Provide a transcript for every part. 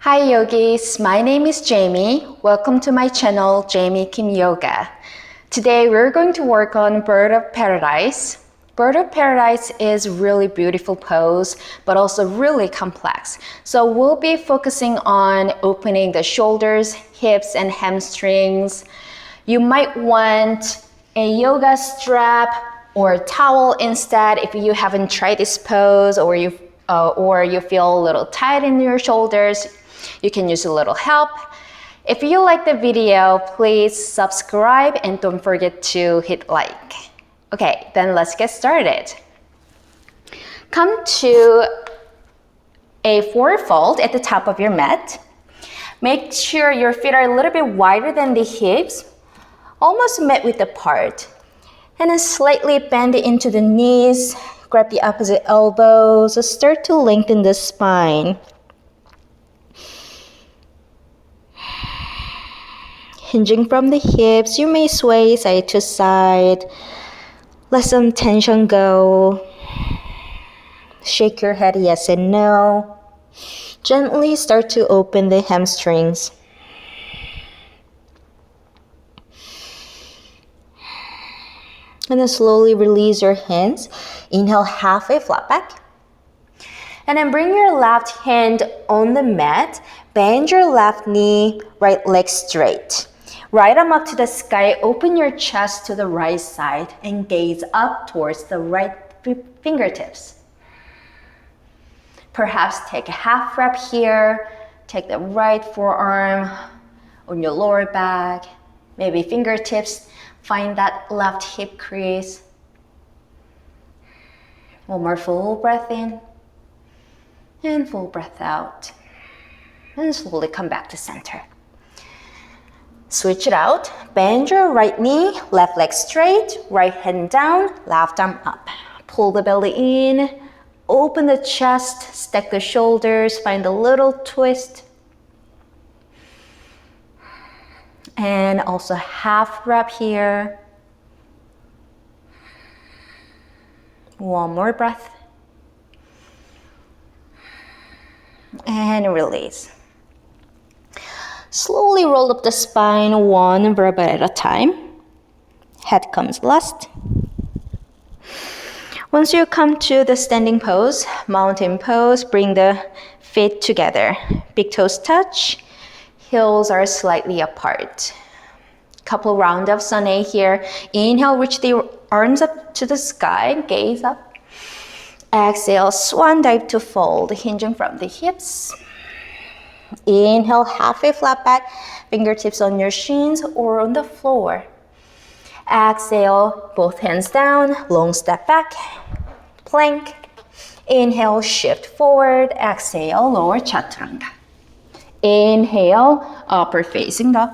Hi yogis, my name is Jamie. Welcome to my channel, Jamie Kim Yoga. Today we're going to work on Bird of Paradise. Bird of Paradise is really beautiful pose, but also really complex. So we'll be focusing on opening the shoulders, hips, and hamstrings. You might want a yoga strap or a towel instead if you haven't tried this pose or you feel a little tight in your shoulders. You can use a little help. If you like the video, please subscribe and don't forget to hit like. Okay, then let's get started. Come to a forward fold at the top of your mat. Make sure your feet are a little bit wider than the hips, almost met width apart. And then slightly bend into the knees, grab the opposite elbows, start to lengthen the spine. Hinging from the hips, you may sway side to side. Let some tension go. Shake your head yes and no. Gently start to open the hamstrings. And then slowly release your hands. Inhale, halfway flat back. And then bring your left hand on the mat. Bend your left knee, right leg straight. Right arm up to the sky, open your chest to the right side and gaze up towards the right fingertips. Perhaps take a half rep here. Take the right forearm on your lower back. Maybe fingertips, find that left hip crease. One more full breath in and full breath out. And slowly come back to center. Switch it out. Bend your right knee, left leg straight, right hand down, left arm up. Pull the belly in, open the chest, stack the shoulders, find a little twist. And also half rep here. One more breath. And release. Slowly roll up the spine, one vertebra at a time. Head comes last. Once you come to the standing pose, mountain pose, bring the feet together. Big toes touch, heels are slightly apart. Couple round of sun A here. Inhale, reach the arms up to the sky, gaze up. Exhale, swan dive to fold, hinging from the hips. Inhale, halfway flat back, fingertips on your shins or on the floor. Exhale, both hands down, long step back, plank. Inhale, shift forward. Exhale, lower chaturanga. Inhale, upper facing dog.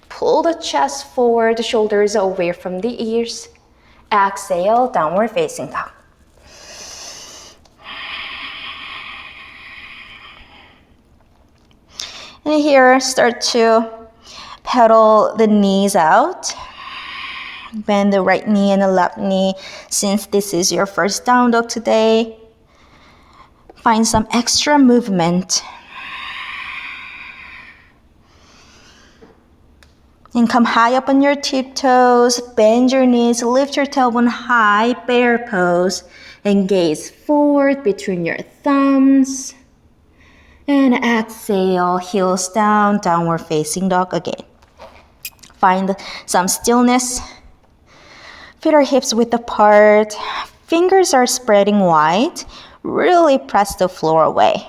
Pull the chest forward, the shoulders away from the ears. Exhale, downward facing dog. And here, start to pedal the knees out. Bend the right knee and the left knee. Since this is your first down dog today, find some extra movement. And come high up on your tiptoes. Bend your knees, lift your tailbone high, bear pose. And gaze forward between your thumbs. And exhale, heels down, downward facing dog again. Find some stillness. Feet are hips width apart. Fingers are spreading wide. Really press the floor away.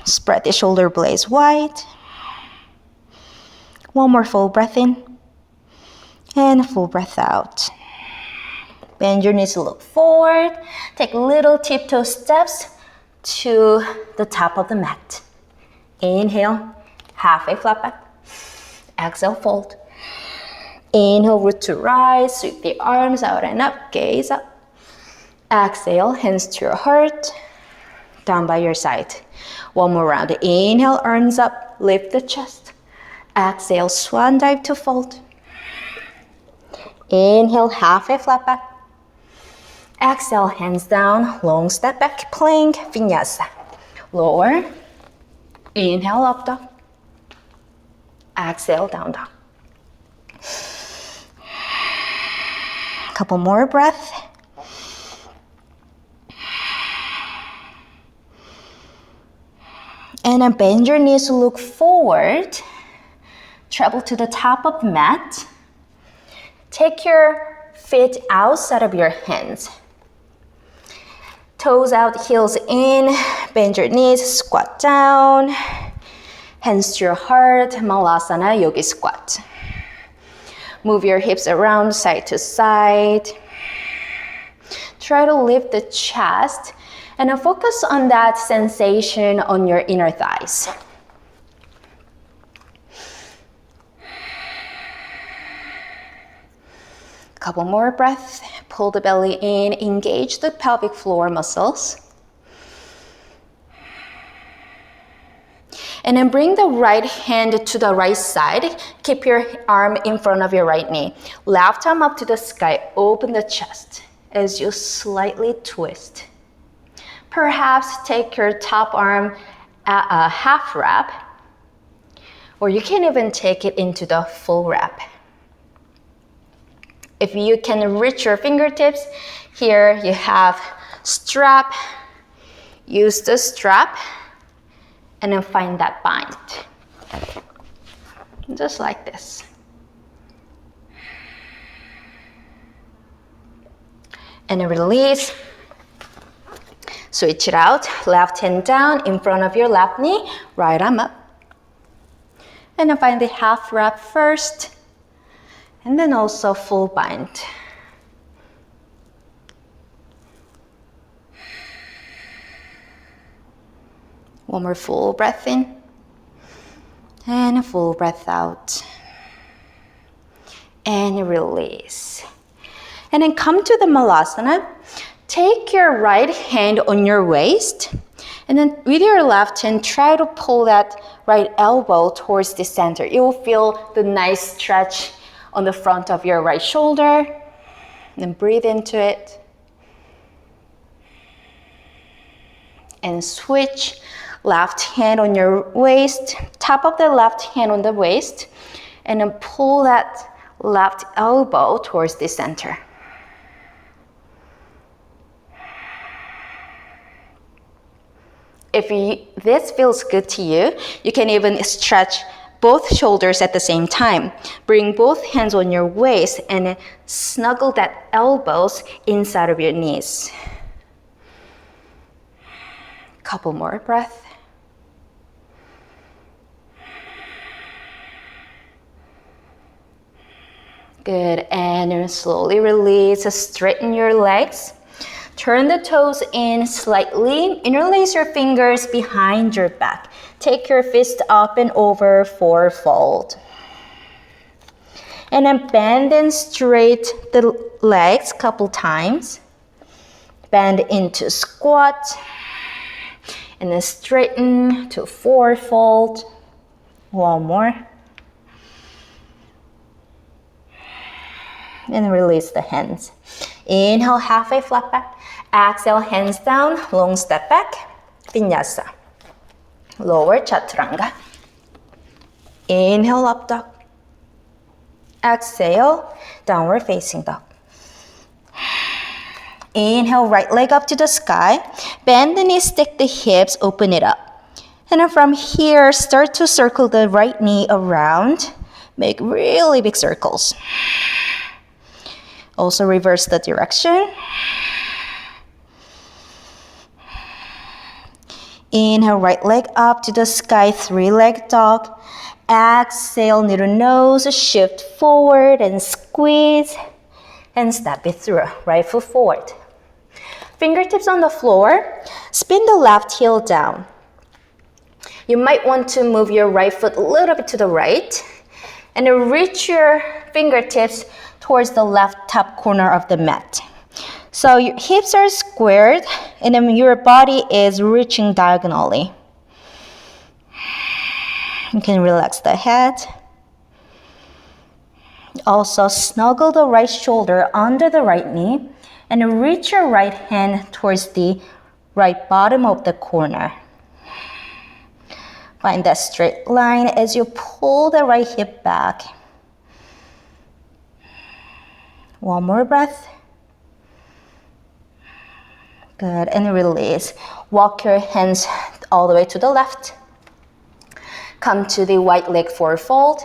Spread the shoulder blades wide. One more full breath in. And full breath out. Bend your knees, look forward. Take little tiptoe steps to the top of the mat. Inhale, halfway flat back. Exhale, fold. Inhale, root to rise, sweep the arms out and up, gaze up. Exhale, hands to your heart, down by your side. One more round. Inhale, arms up, lift the chest. Exhale, swan dive to fold. Inhale, halfway flat back. Exhale, hands down, long step back, plank, vinyasa. Lower. Inhale, up dog. Exhale, down dog. Couple more breaths. And then bend your knees to look forward. Travel to the top of the mat. Take your feet outside of your hands. Toes out, heels in. Bend your knees, squat down. Hands to your heart, Malasana, yogi squat. Move your hips around side to side. Try to lift the chest and focus on that sensation on your inner thighs. Couple more breaths. Pull the belly in, engage the pelvic floor muscles. And then bring the right hand to the right side. Keep your arm in front of your right knee. Left arm up to the sky. Open the chest as you slightly twist. Perhaps take your top arm at a half wrap, or you can even take it into the full wrap. If you can reach your fingertips, here you have strap. Use the strap and then find that bind. Just like this. And then release. Switch it out. Left hand down in front of your left knee, right arm up. And then find the half wrap first. And then also full bind. One more full breath in. And a full breath out. And release. And then come to the Malasana. Take your right hand on your waist. And then with your left hand, try to pull that right elbow towards the center. You will feel the nice stretch on the front of your right shoulder. And then breathe into it. And switch. Left hand on your waist. Top of the left hand on the waist. And then pull that left elbow towards the center. If this feels good to you, you can even stretch both shoulders at the same time. Bring both hands on your waist and snuggle that elbows inside of your knees. Couple more breaths. Good, and then slowly release, straighten your legs. Turn the toes in slightly. Interlace your fingers behind your back. Take your fist up and over, forward fold. And then bend and straight the legs a couple times. Bend into squat. And then straighten to forward fold. One more. And release the hands. Inhale, halfway flat back. Exhale, hands down, long step back. Vinyasa. Lower chaturanga. Inhale, up dog. Exhale, downward facing dog. Inhale, right leg up to the sky. Bend the knees, stick the hips, open it up. And then from here, start to circle the right knee around. Make really big circles. Also reverse the direction. Inhale, right leg up to the sky, three-leg dog. Exhale, knee to nose, shift forward and squeeze. And step it through, right foot forward. Fingertips on the floor, spin the left heel down. You might want to move your right foot a little bit to the right. And then reach your fingertips towards the left top corner of the mat. So your hips are squared and then your body is reaching diagonally. You can relax the head. Also snuggle the right shoulder under the right knee and reach your right hand towards the right bottom of the corner. Find that straight line as you pull the right hip back. One more breath. Good, and release. Walk your hands all the way to the left. Come to the wide leg forward fold.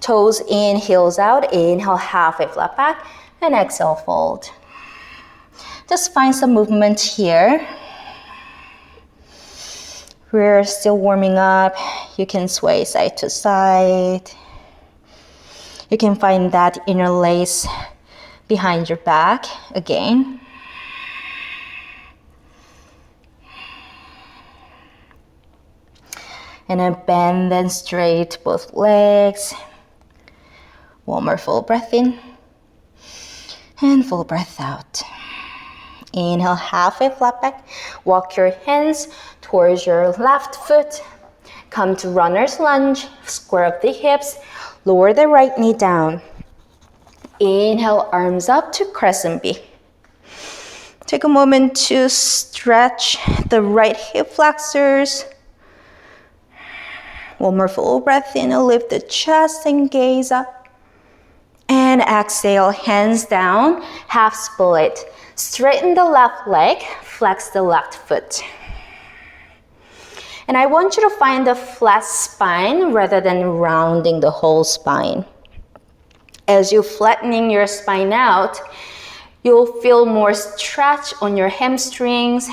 Toes in, heels out. Inhale, halfway flat back, and exhale, fold. Just find some movement here. We're still warming up. You can sway side to side. You can find that inner lace behind your back again. And then bend and straight both legs. One more full breath in. And full breath out. Inhale, halfway flat back. Walk your hands towards your left foot. Come to runner's lunge. Square up the hips. Lower the right knee down. Inhale, arms up to crescent B. Take a moment to stretch the right hip flexors. One more full breath in. Lift the chest and gaze up. And exhale, hands down, half split. Straighten the left leg, flex the left foot. And I want you to find a flat spine rather than rounding the whole spine. As you're flattening your spine out, you'll feel more stretch on your hamstrings,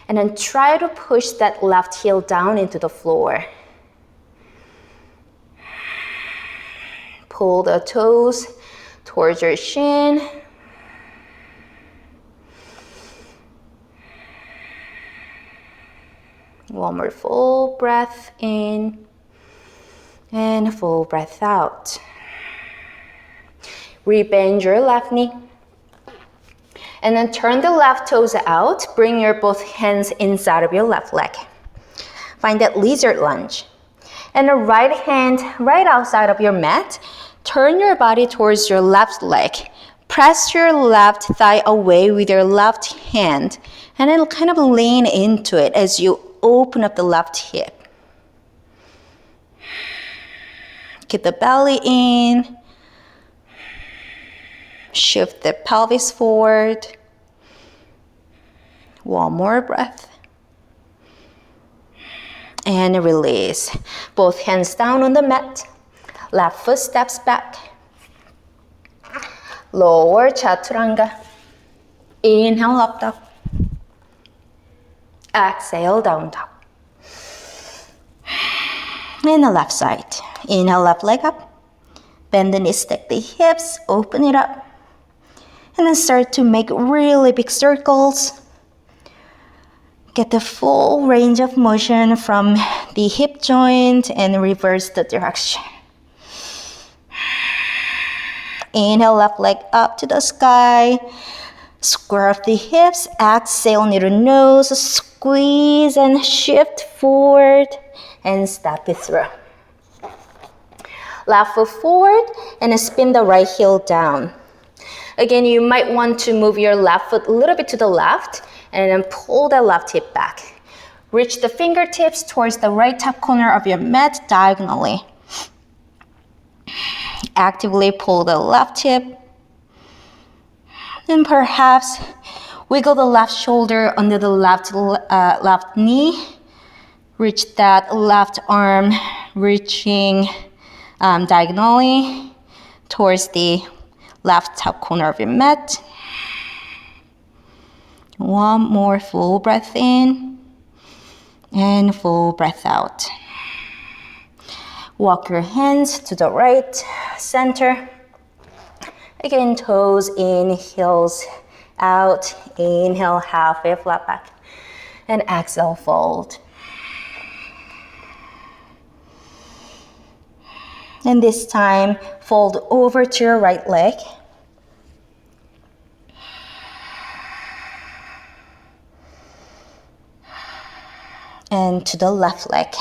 and then try to push that left heel down into the floor. Pull the toes towards your shin. One more full breath in and full breath out. Rebend your left knee. And then turn the left toes out. Bring your both hands inside of your left leg. Find that lizard lunge. And the right hand right outside of your mat. Turn your body towards your left leg. Press your left thigh away with your left hand. And then kind of lean into it as you open up the left hip. Keep the belly in. Shift the pelvis forward. One more breath. And release. Both hands down on the mat. Left foot steps back. Lower chaturanga. Inhale, up dog. Exhale, down dog. And the left side. Inhale, left leg up. Bend the knees, stack the hips, open it up. And then start to make really big circles. Get the full range of motion from the hip joint and reverse the direction. Inhale, left leg up to the sky. Square up the hips. Exhale, near the nose. Squeeze and shift forward and step it through. Left foot forward and spin the right heel down. Again, you might want to move your left foot a little bit to the left and then pull the left hip back. Reach the fingertips towards the right top corner of your mat diagonally. Actively pull the left hip. And perhaps wiggle the left shoulder under the left knee. Reach that left arm, reaching diagonally towards the left top corner of your mat. One more full breath in and full breath out. Walk your hands to the right center. Again, toes in, heels out. Inhale, halfway flat back. And exhale, fold. And this time, fold over to your right leg. And to the left leg.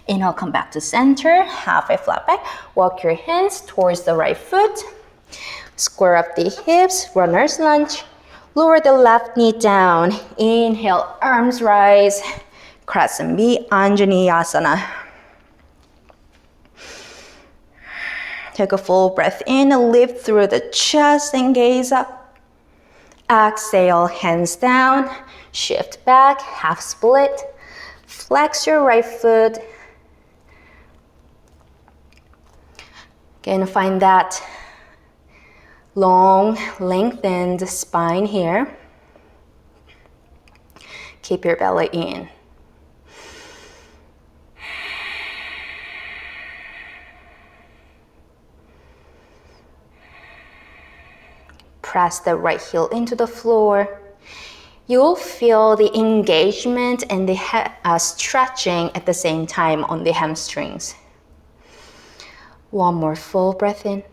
Inhale, come back to center, halfway flat back. Walk your hands towards the right foot. Square up the hips, runner's lunge. Lower the left knee down. Inhale, arms rise. Crescent B, Anjaneyasana. Take a full breath in, lift through the chest and gaze up. Exhale, hands down, shift back, half split. Flex your right foot. Again, find that long, lengthened spine here. Keep your belly in. Press the right heel into the floor. You'll feel the engagement and the stretching at the same time on the hamstrings. One more full breath in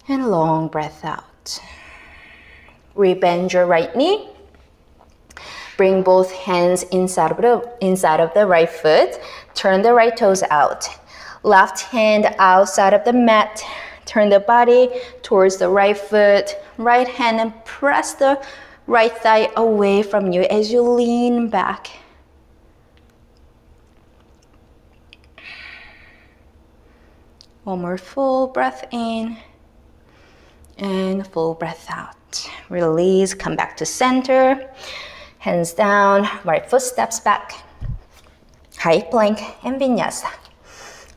and long breath out. Rebend your right knee. Bring both hands inside of the right foot. Turn the right toes out. Left hand outside of the mat. Turn the body towards the right foot. Right hand and press the right thigh away from you as you lean back. One more full breath in and full breath out. Release, come back to center. Hands down, right foot steps back. High plank and vinyasa.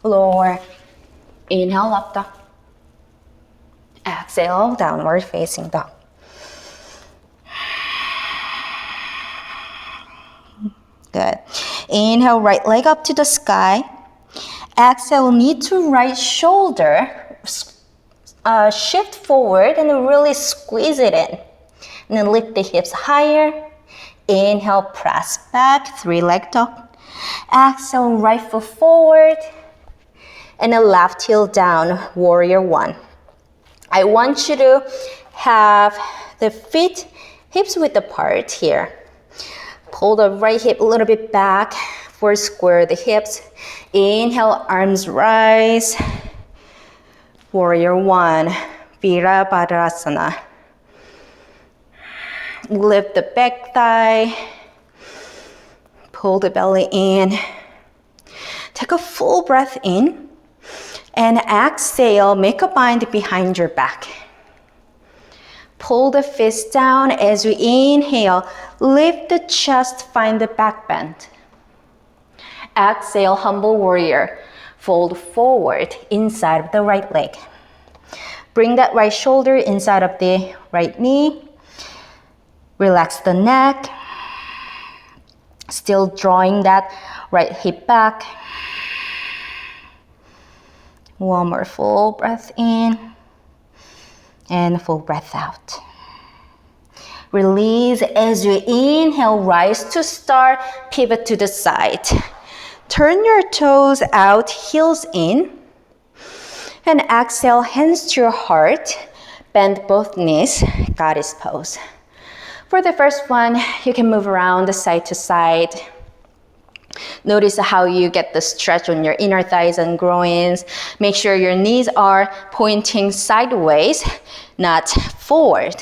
Lower, inhale, up dog. Exhale, downward facing dog. Good. Inhale, right leg up to the sky. Exhale, knee to right shoulder. Shift forward and really squeeze it in. And then lift the hips higher. Inhale, press back, three-leg dog. Exhale, right foot forward. And the left heel down, warrior one. I want you to have the feet hips width apart here. Pull the right hip a little bit back for square the hips. Inhale, arms rise. Warrior one, Veerabhadrasana. Lift the back thigh. Pull the belly in. Take a full breath in. And exhale, make a bind behind your back. Pull the fist down as you inhale. Lift the chest, find the back bend. Exhale, humble warrior. Fold forward inside of the right leg. Bring that right shoulder inside of the right knee. Relax the neck. Still drawing that right hip back. One more full breath in and full breath out. Release as you inhale, rise to start, pivot to the side. Turn your toes out, heels in. And exhale, hands to your heart. Bend both knees, goddess pose. For the first one, you can move around the side to side. Notice how you get the stretch on your inner thighs and groins. Make sure your knees are pointing sideways, not forward.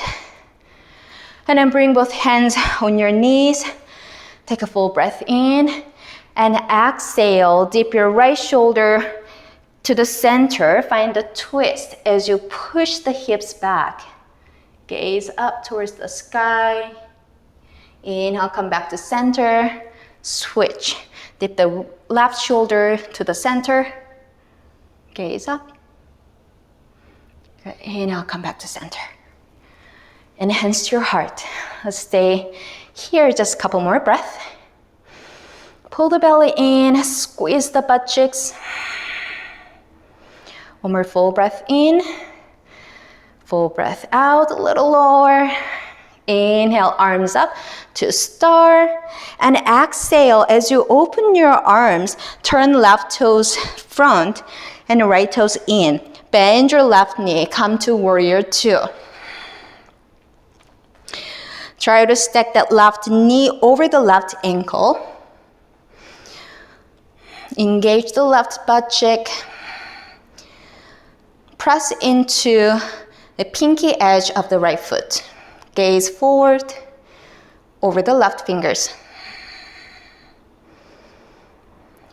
And then bring both hands on your knees. Take a full breath in. And exhale, dip your right shoulder to the center. Find the twist as you push the hips back. Gaze up towards the sky. Inhale, come back to center. Switch. Dip the left shoulder to the center. Gaze up. Good. Inhale, come back to center. And hands to your heart. Let's stay here just a couple more breaths. Pull the belly in, squeeze the butt cheeks. One more full breath in. Full breath out, a little lower. Inhale, arms up to start. And exhale, as you open your arms, turn left toes front and right toes in. Bend your left knee, come to warrior two. Try to stack that left knee over the left ankle. Engage the left butt cheek. Press into the pinky edge of the right foot. Gaze forward over the left fingers.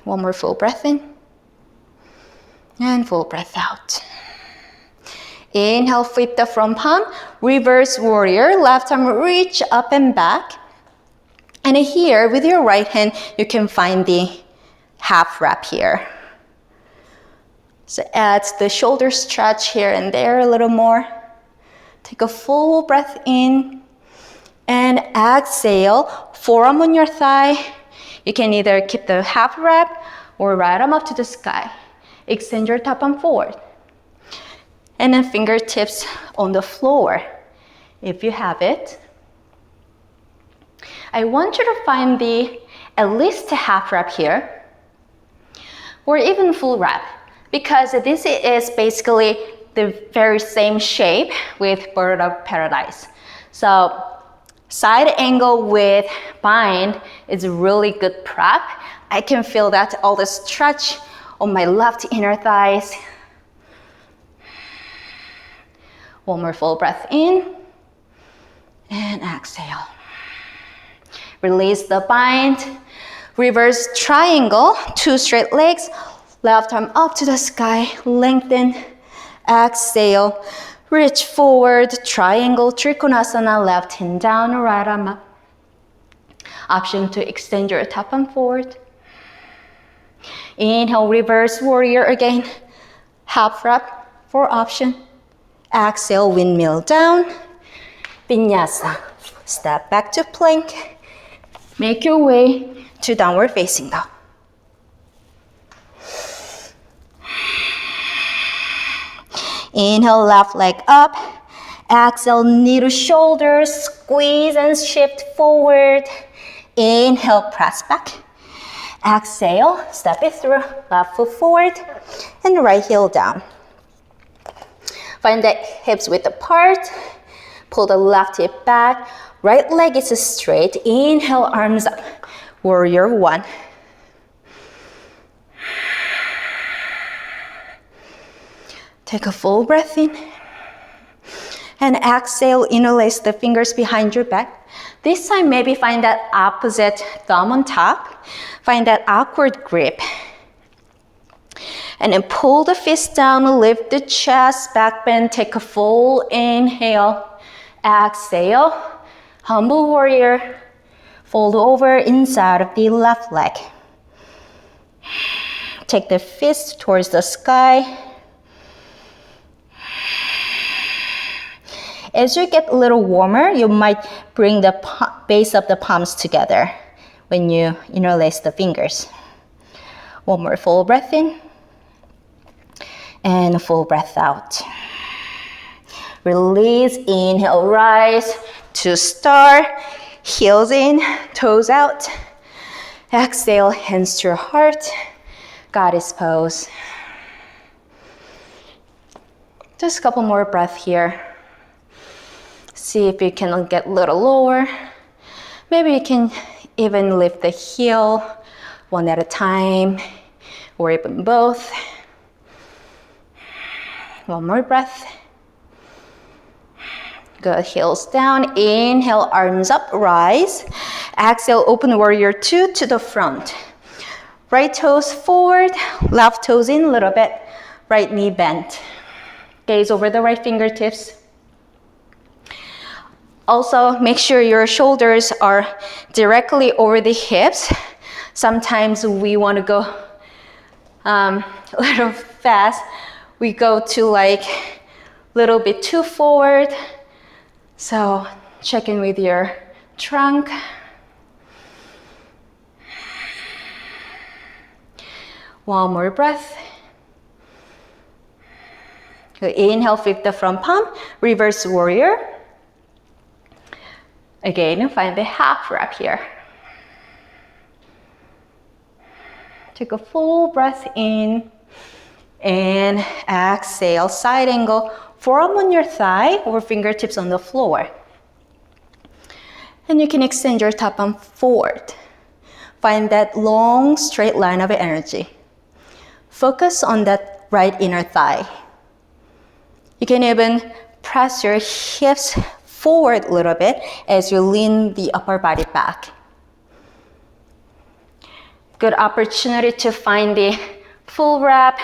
One more full breath in and full breath out. Inhale, flip the front palm, reverse warrior, left arm reach up and back. And here, with your right hand, you can find the half wrap here. So add the shoulder stretch here and there a little more. Take a full breath in and exhale, forearm on your thigh. You can either keep the half wrap or right arm up to the sky. Extend your top arm forward. And then fingertips on the floor, if you have it. I want you to find at least a half wrap here, or even full wrap, because this is basically the very same shape with Bird of Paradise. So side angle with bind is really good prep. I can feel that all the stretch on my left inner thighs. One more full breath in and exhale. Release the bind. Reverse triangle, 2 straight legs, left arm up to the sky, lengthen, exhale, reach forward, triangle, Trikonasana, left hand down, right arm up. Option to extend your top arm forward. Inhale, reverse warrior again, half wrap for option. Exhale, windmill down, Vinyasa. Step back to plank. Make your way to downward facing dog. Inhale, left leg up. Exhale, knee to shoulder, squeeze and shift forward. Inhale, press back. Exhale, step it through, left foot forward and right heel down. Find the hips width apart. Pull the left hip back. Right leg is straight. Inhale, arms up. Warrior 1. Take a full breath in. And exhale, interlace the fingers behind your back. This time, maybe find that opposite thumb on top. Find that awkward grip. And then pull the fist down, lift the chest, back bend, take a full inhale. Exhale, humble warrior. Fold over inside of the left leg. Take the fist towards the sky. As you get a little warmer, you might bring the base of the palms together when you interlace the fingers. One more full breath in and a full breath out. Release, inhale, rise to star, heels in, toes out. Exhale, hands to your heart, goddess pose. Just a couple more breaths here. See if you can get a little lower. Maybe you can even lift the heel one at a time, or even both. One more breath. Good, heels down. Inhale, arms up, rise. Exhale, open warrior 2 to the front. Right toes forward, left toes in a little bit. Right knee bent. Gaze over the right fingertips. Also, make sure your shoulders are directly over the hips. Sometimes we want to go a little fast. We go to like a little bit too forward. So check in with your trunk. One more breath. Good. Inhale, flip the front palm, reverse warrior. Again, find the half wrap here. Take a full breath in and exhale, side angle, forearm on your thigh or fingertips on the floor. And you can extend your top arm forward. Find that long straight line of energy. Focus on that right inner thigh. You can even press your hips forward a little bit as you lean the upper body back. Good opportunity to find the full wrap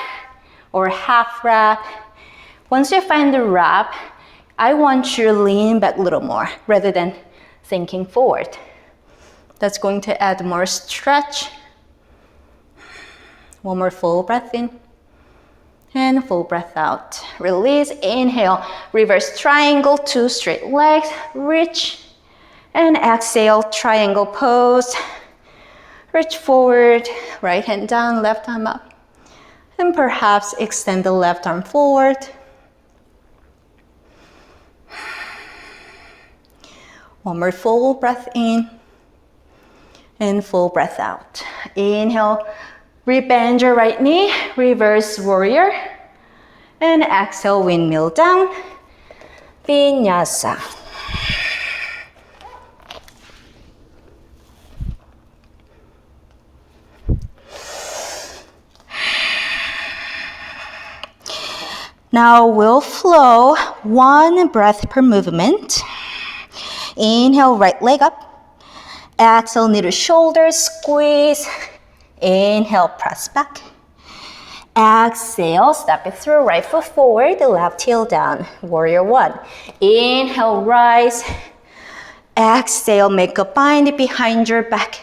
or half wrap. Once you find the wrap, I want you to lean back a little more rather than sinking forward. That's going to add more stretch. One more full breath in and full breath out. Release, inhale, reverse triangle, 2 straight legs, reach, and exhale, triangle pose. Reach forward, right hand down, left arm up, and perhaps extend the left arm forward. One more full breath in and full breath out. Inhale, rebend your right knee, reverse warrior, and exhale, windmill down, vinyasa. Now we'll flow 1 breath per movement. Inhale, right leg up. Exhale, knee to shoulder, squeeze. Inhale, press back. Exhale, step it through, right foot forward, left heel down, warrior 1. Inhale, rise. Exhale, make a bind behind your back.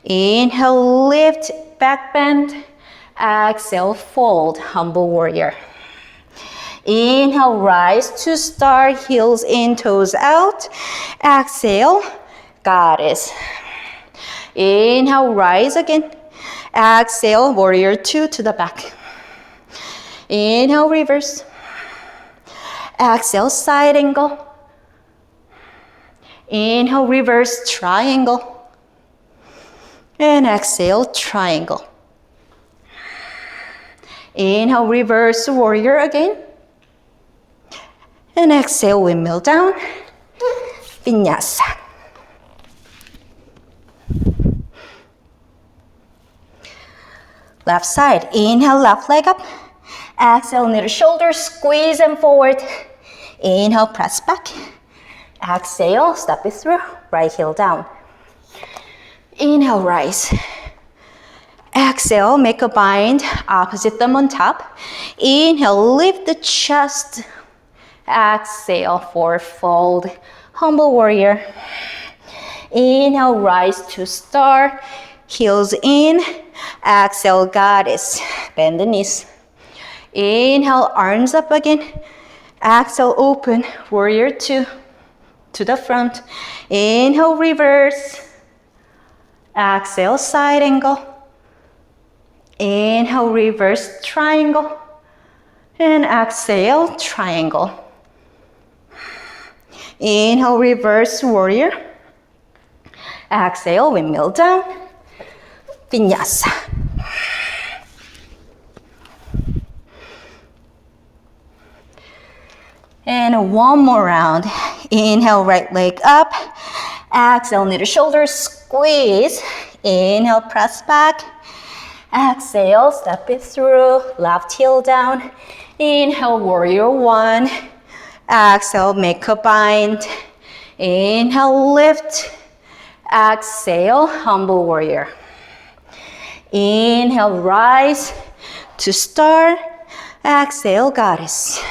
Inhale, lift, back bend. Exhale, fold, humble warrior. Inhale, rise to start, heels in, toes out. Exhale, goddess. Inhale, rise again. Exhale, warrior 2 to the back. Inhale, reverse. Exhale, side angle. Inhale, reverse triangle. And exhale, triangle. Inhale, reverse warrior again. And exhale, windmill down, vinyasa. Left side, inhale, left leg up. Exhale, knee to shoulder, squeeze and forward. Inhale, press back. Exhale, step it through, right heel down. Inhale, rise. Exhale, make a bind, opposite thumb on top. Inhale, lift the chest. Exhale, forward fold, humble warrior. Inhale, rise to star, heels in. Exhale, goddess, bend the knees. Inhale, arms up again. Exhale, open, warrior 2 to the front. Inhale, reverse. Exhale, side angle. Inhale, reverse triangle. And exhale, triangle. Inhale, reverse warrior. Exhale, windmill down, vinyasa. And one more round. Inhale, right leg up. Exhale, knee to shoulder, squeeze. Inhale, press back. Exhale, step it through, left heel down. Inhale, warrior 1. Exhale, make a bind. Inhale, lift. Exhale, humble warrior. Inhale, rise to start. Exhale, goddess.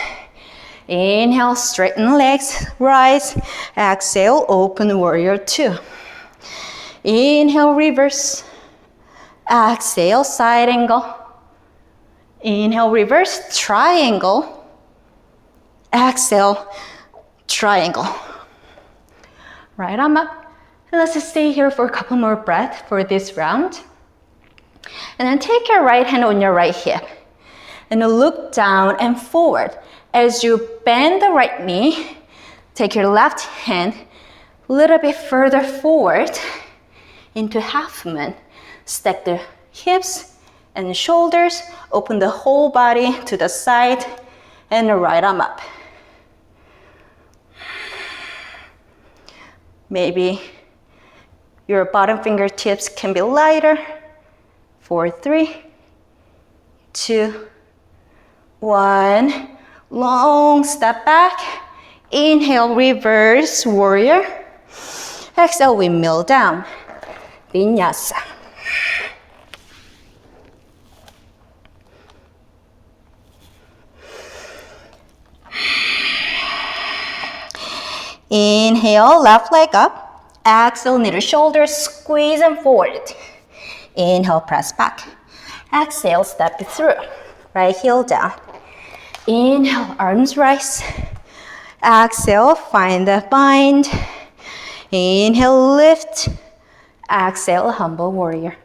Inhale, straighten legs, rise. Exhale, open warrior 2. Inhale, reverse. Exhale, side angle. Inhale, reverse triangle. Exhale, triangle. Right arm up. And let's just stay here for a couple more breaths for this round. And then take your right hand on your right hip. And look down and forward. As you bend the right knee, take your left hand a little bit further forward into half moon. Stack the hips and shoulders. Open the whole body to the side and the right arm up. Maybe your bottom fingertips can be lighter. 4, 3, 2, 1. Long step back. Inhale, reverse warrior. Exhale, windmill down. Vinyasa. Inhale, left leg up. Exhale, knee to shoulder, squeeze them forward. Inhale, press back. Exhale, step it through. Right heel down. Inhale, arms rise. Exhale, find the bind. Inhale, lift. Exhale, humble warrior.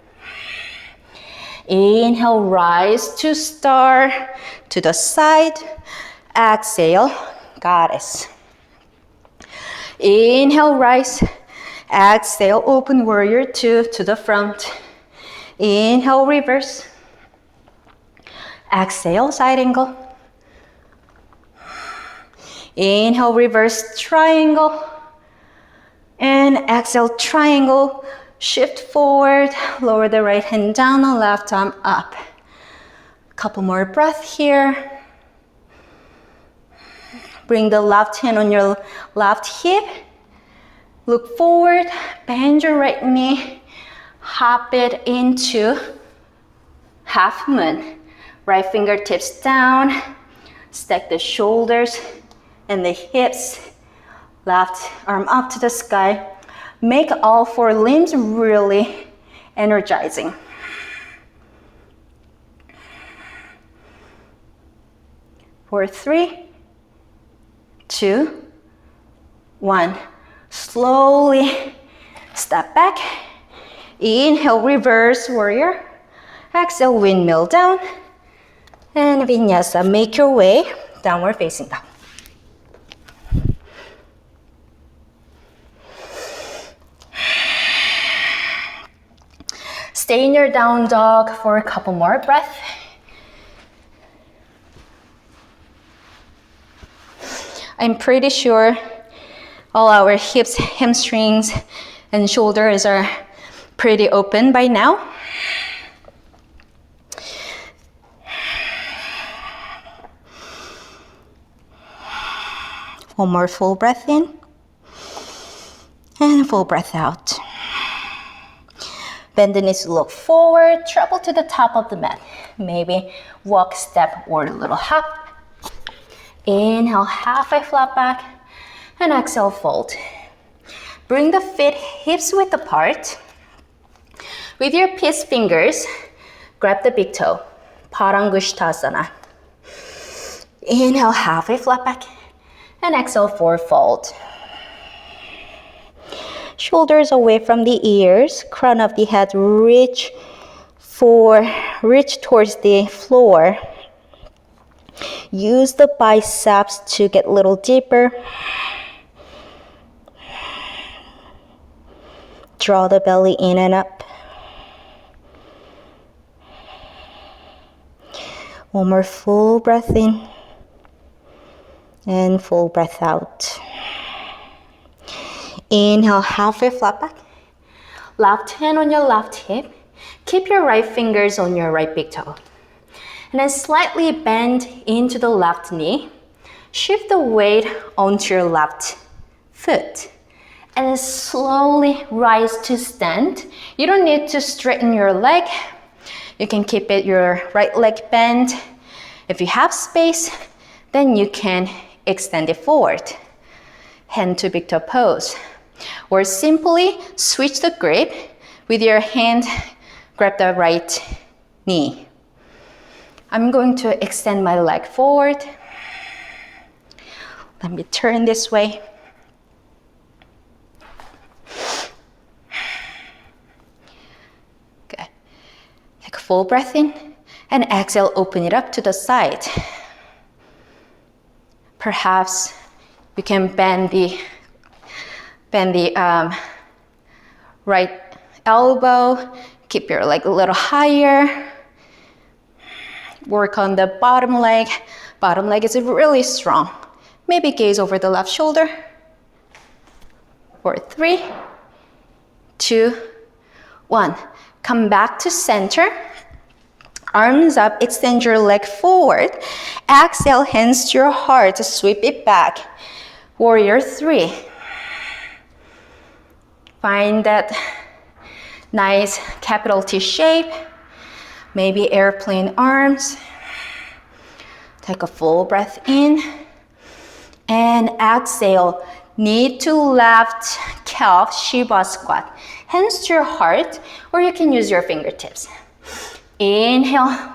Inhale, rise to star, to the side. Exhale, goddess. Inhale, rise. Exhale, open warrior two to the front. Inhale, reverse. Exhale, side angle. Inhale, reverse triangle. And exhale, triangle. Shift forward, lower the right hand down and left arm up. Couple more breaths here. Bring the left hand on your left hip. Look forward, bend your right knee. Hop it into half moon. Right fingertips down. Stack the shoulders and the hips. Left arm up to the sky. Make all four limbs really energizing. For 3, 2, 1. Slowly step back. Inhale, reverse warrior. Exhale, windmill down. And vinyasa, make your way downward facing dog. Stay in your down dog for a couple more breaths. I'm pretty sure all our hips, hamstrings, and shoulders are pretty open by now. One more full breath in and full breath out. Bend the knees to look forward, travel to the top of the mat. Maybe walk, step, or a little hop. Inhale, halfway flat back, and exhale, fold. Bring the feet hips width apart. With your peace fingers, grab the big toe, Parangustasana. Inhale, halfway flat back, and exhale, forward fold. Shoulders away from the ears, crown of the head reach towards the floor. Use the biceps to get a little deeper. Draw the belly in and up. One more full breath in and full breath out. Inhale, halfway flat back. Left hand on your left hip. Keep your right fingers on your right big toe. And then slightly bend into the left knee. Shift the weight onto your left foot. And then slowly rise to stand. You don't need to straighten your leg. You can keep your right leg bent. If you have space, then you can extend it forward. Hand to big toe pose. Or simply switch the grip. With your hand, grab the right knee. I'm going to extend my leg forward. Let me turn this way. Good. Take a full breath in and exhale, open it up to the side. Perhaps you can bend the right elbow, keep your leg a little higher. Work on the bottom leg. Bottom leg is really strong. Maybe gaze over the left shoulder. For 3, 2, 1. Come back to center. Arms up, extend your leg forward. Exhale, hands to your heart, sweep it back. Warrior 3. Find that nice capital T shape, maybe airplane arms. Take a full breath in and exhale. Knee to left calf, Shiva squat. Hands to your heart, or you can use your fingertips. Inhale,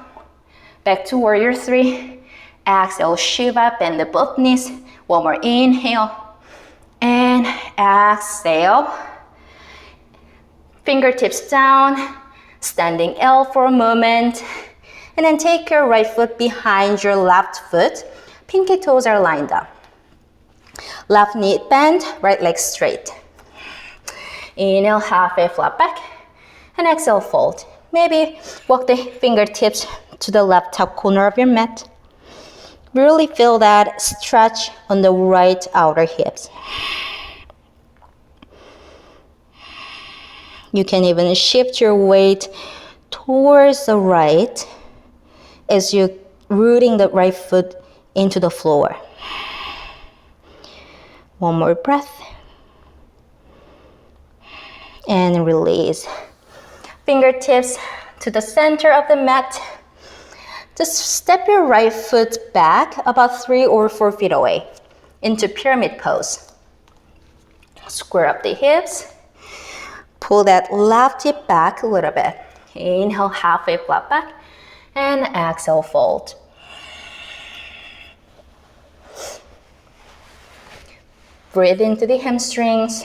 back to warrior 3. Exhale, Shiva, bend the both knees. One more inhale, and exhale. Fingertips down, standing L for a moment. And then take your right foot behind your left foot. Pinky toes are lined up. Left knee bend, right leg straight. Inhale, halfway flat back. And exhale, fold. Maybe walk the fingertips to the left top corner of your mat. Really feel that stretch on the right outer hips. You can even shift your weight towards the right as you're rooting the right foot into the floor. One more breath. And release. Fingertips to the center of the mat. Just step your right foot back about 3 or 4 feet away into pyramid pose. Square up the hips. Pull that left hip back a little bit. Inhale, halfway flat back. And exhale, fold. Breathe into the hamstrings.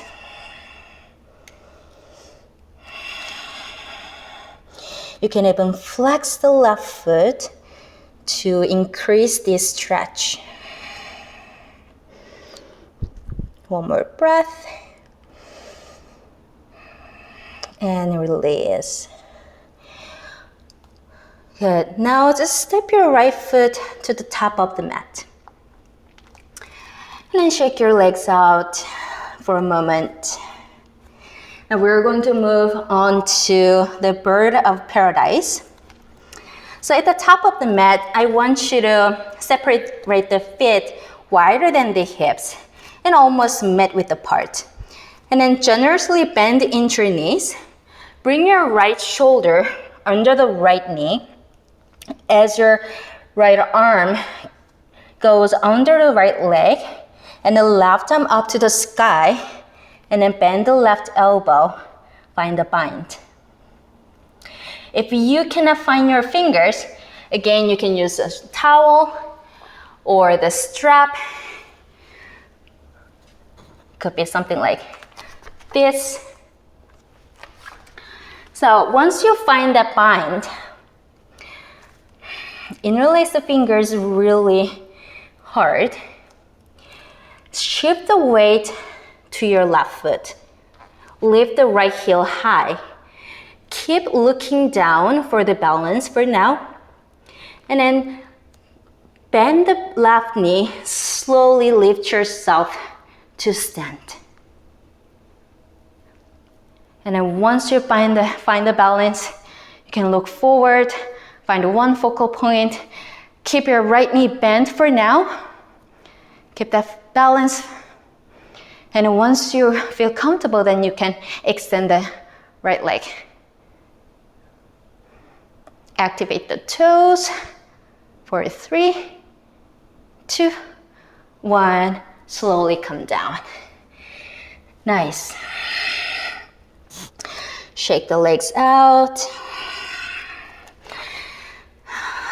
You can even flex the left foot to increase this stretch. One more breath. And release. Good. Now just step your right foot to the top of the mat. And then shake your legs out for a moment. Now we're going to move on to the bird of paradise. So at the top of the mat, I want you to separate the feet wider than the hips and almost meet width apart. And then generously bend into your knees. Bring your right shoulder under the right knee as your right arm goes under the right leg and the left arm up to the sky. And then bend the left elbow, find the bind. If you cannot find your fingers, again, you can use a towel or the strap. Could be something like this. So once you find that bind, interlace the fingers really hard. Shift the weight to your left foot. Lift the right heel high. Keep looking down for the balance for now. And then bend the left knee. Slowly lift yourself to stand. And then once you find the balance, you can look forward, find one focal point. Keep your right knee bent for now. Keep that balance. And once you feel comfortable, then you can extend the right leg. Activate the toes for 3, 2, 1. Slowly come down. Nice. Shake the legs out.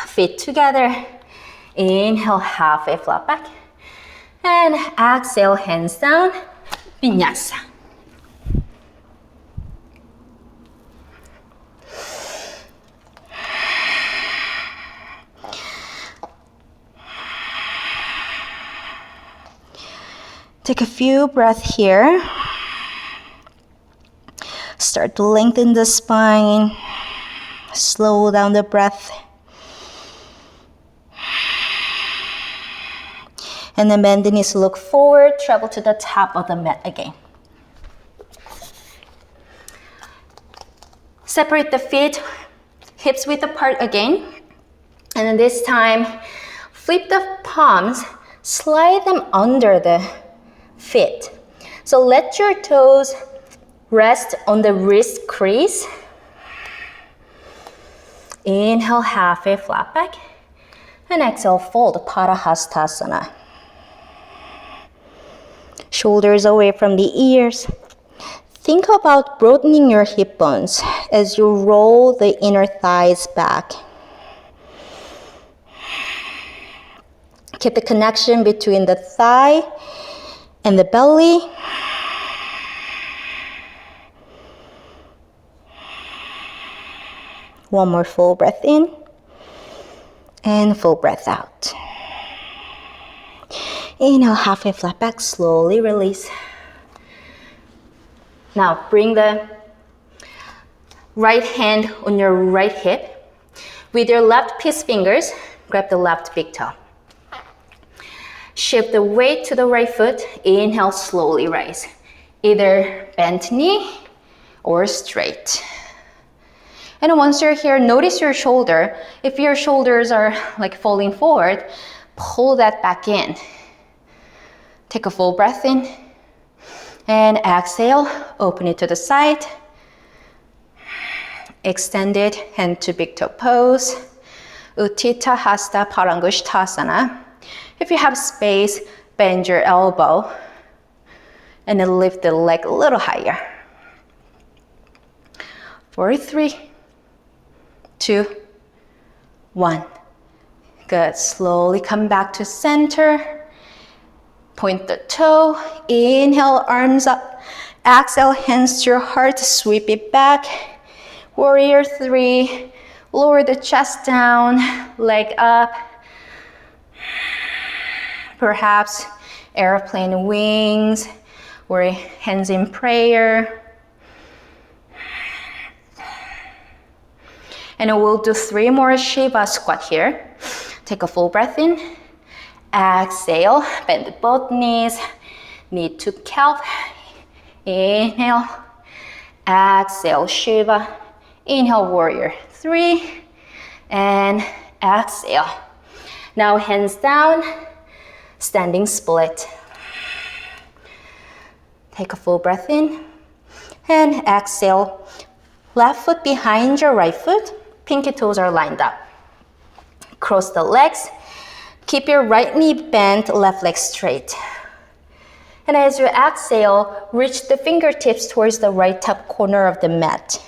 Feet together. Inhale, halfway flat back. And exhale, hands down. Vinyasa. Take a few breaths here. Start to lengthen the spine. Slow down the breath. And then bend the knees, look forward, travel to the top of the mat again. Separate the feet, hips width apart again. And then this time, flip the palms, slide them under the fit. So let your toes rest on the wrist crease. Inhale, halfway flat back. And exhale, fold, Parangustasana. Shoulders away from the ears. Think about broadening your hip bones as you roll the inner thighs back. Keep the connection between the thigh and the belly. One more full breath in and full breath out. Inhale, halfway flat back, slowly release. Now bring the right hand on your right hip. With your left peace fingers, grab the left big toe. Shift the weight to the right foot. Inhale, slowly rise. Either bent knee or straight. And once you're here, notice your shoulder. If your shoulders are like falling forward, pull that back in. Take a full breath in. And exhale, open it to the side. Extend it, hand to big toe pose. Utthita Hasta Parangustasana. If you have space, bend your elbow and then lift the leg a little higher. 4, 3, 2, 1. Good. Slowly come back to center. Point the toe. Inhale, arms up. Exhale, hands to your heart. Sweep it back. Warrior 3. Lower the chest down. Leg up. Perhaps airplane wings or hands in prayer. And we'll do 3 more Shiva squat here. Take a full breath in. Exhale, bend both knees, knee to calf. Inhale, exhale, Shiva. Inhale, warrior 3, and exhale. Now hands down, standing split. Take a full breath in, and exhale. Left foot behind your right foot, pinky toes are lined up. Cross the legs. Keep your right knee bent, left leg straight. And as you exhale, reach the fingertips towards the right top corner of the mat.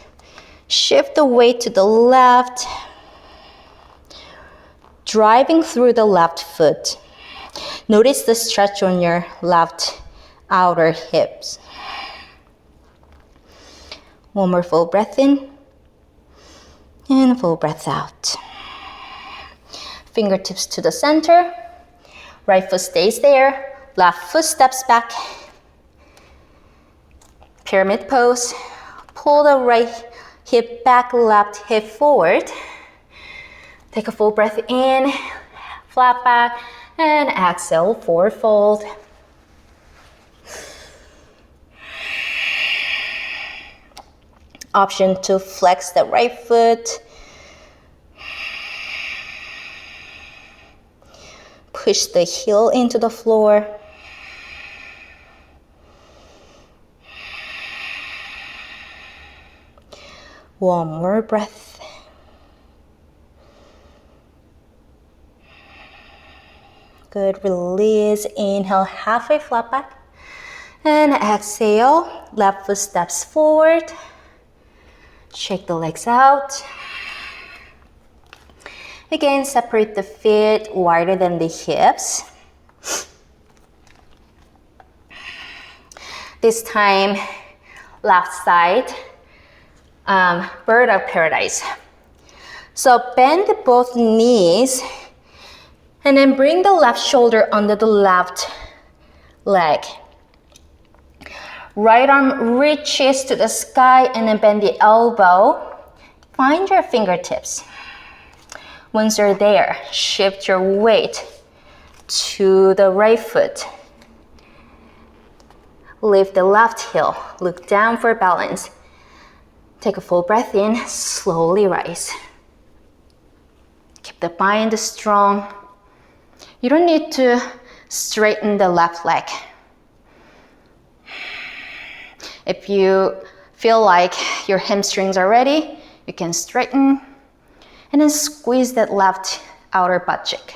Shift the weight to the left, driving through the left foot. Notice the stretch on your left outer hips. One more full breath in and full breath out. Fingertips to the center. Right foot stays there. Left foot steps back. Pyramid pose. Pull the right hip back, left hip forward. Take a full breath in, flat back, and exhale, forward fold. Option to flex the right foot. Push the heel into the floor. One more breath. Good, release. Inhale, halfway flat back. And exhale, left foot steps forward. Shake the legs out. Again, separate the feet wider than the hips. This time, left side, bird of paradise. So bend both knees and then bring the left shoulder under the left leg. Right arm reaches to the sky and then bend the elbow. Find your fingertips. Once you're there, shift your weight to the right foot. Lift the left heel, look down for balance. Take a full breath in, slowly rise. Keep the bind strong. You don't need to straighten the left leg. If you feel like your hamstrings are ready, you can straighten and then squeeze that left outer butt cheek.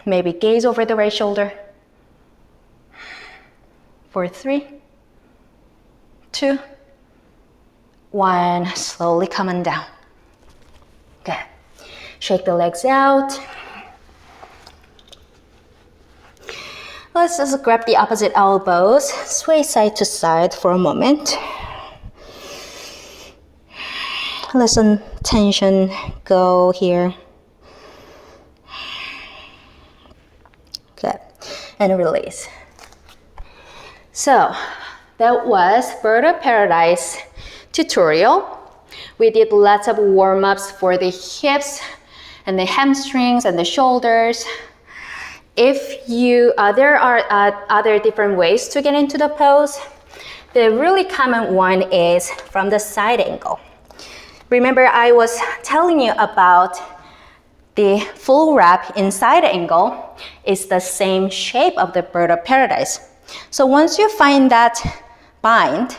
Maybe gaze over the right shoulder. For 3, 2, 1. Slowly coming down. Good. Shake the legs out. Let's just grab the opposite elbows, sway side to side for a moment. Let some tension go here. Good. And release. So that was Bird of Paradise tutorial. We did lots of warm-ups for the hips and the hamstrings and the shoulders. If you, there are other different ways to get into the pose. The really common one is from the side angle. Remember, I was telling you about the full wrap in side angle is the same shape of the Bird of Paradise. So once you find that bind,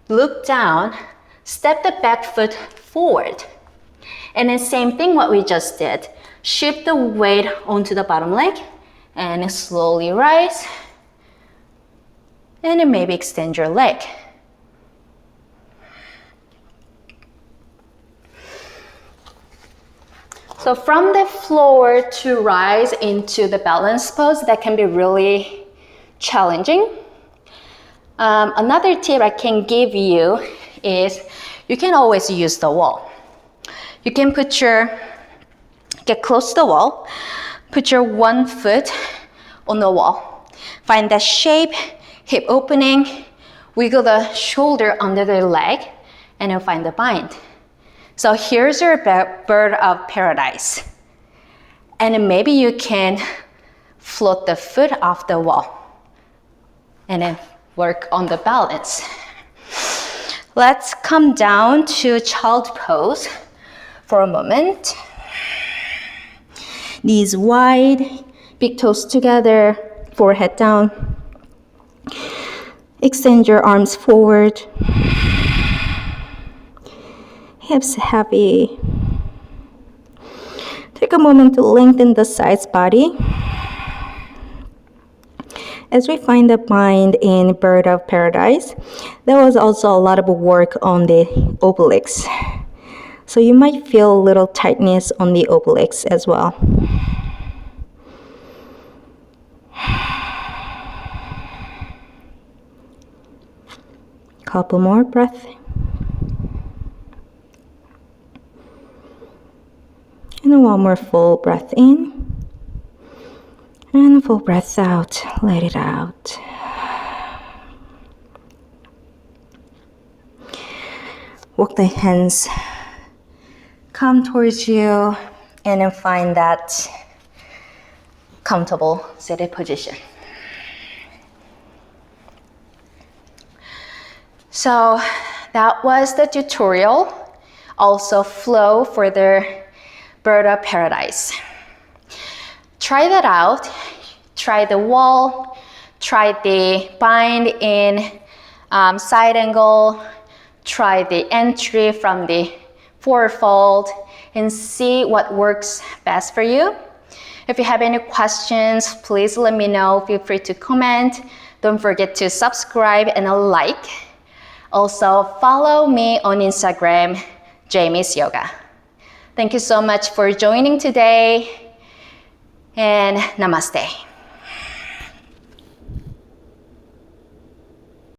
look down, step the back foot forward. And then same thing what we just did. Shift the weight onto the bottom leg and slowly rise. And then maybe extend your leg. So from the floor to rise into the balance pose, that can be really challenging. Another tip I can give you is you can always use the wall. You can get close to the wall, put your one foot on the wall. Find that shape, hip opening, wiggle the shoulder under the leg, and then find the bind. So here's your Bird of Paradise. And then maybe you can float the foot off the wall and then work on the balance. Let's come down to child pose for a moment. Knees wide, big toes together, forehead down. Extend your arms forward. Hips heavy. Take a moment to lengthen the sides body. As we find the bind in Bird of Paradise, there was also a lot of work on the obliques. So you might feel a little tightness on the obliques as well. Couple more breaths. And one more full breath in. And full breath out. Let it out. Walk the hands, come towards you, and then find that comfortable seated position. So that was the tutorial. Also flow for the Bird of Paradise. Try that out. Try the wall. Try the bind in side angle. Try the entry from the forefold and see what works best for you. If you have any questions, please let me know. Feel free to comment. Don't forget to subscribe and a like. Also, follow me on Instagram, Jamie's Yoga. Thank you so much for joining today, and namaste.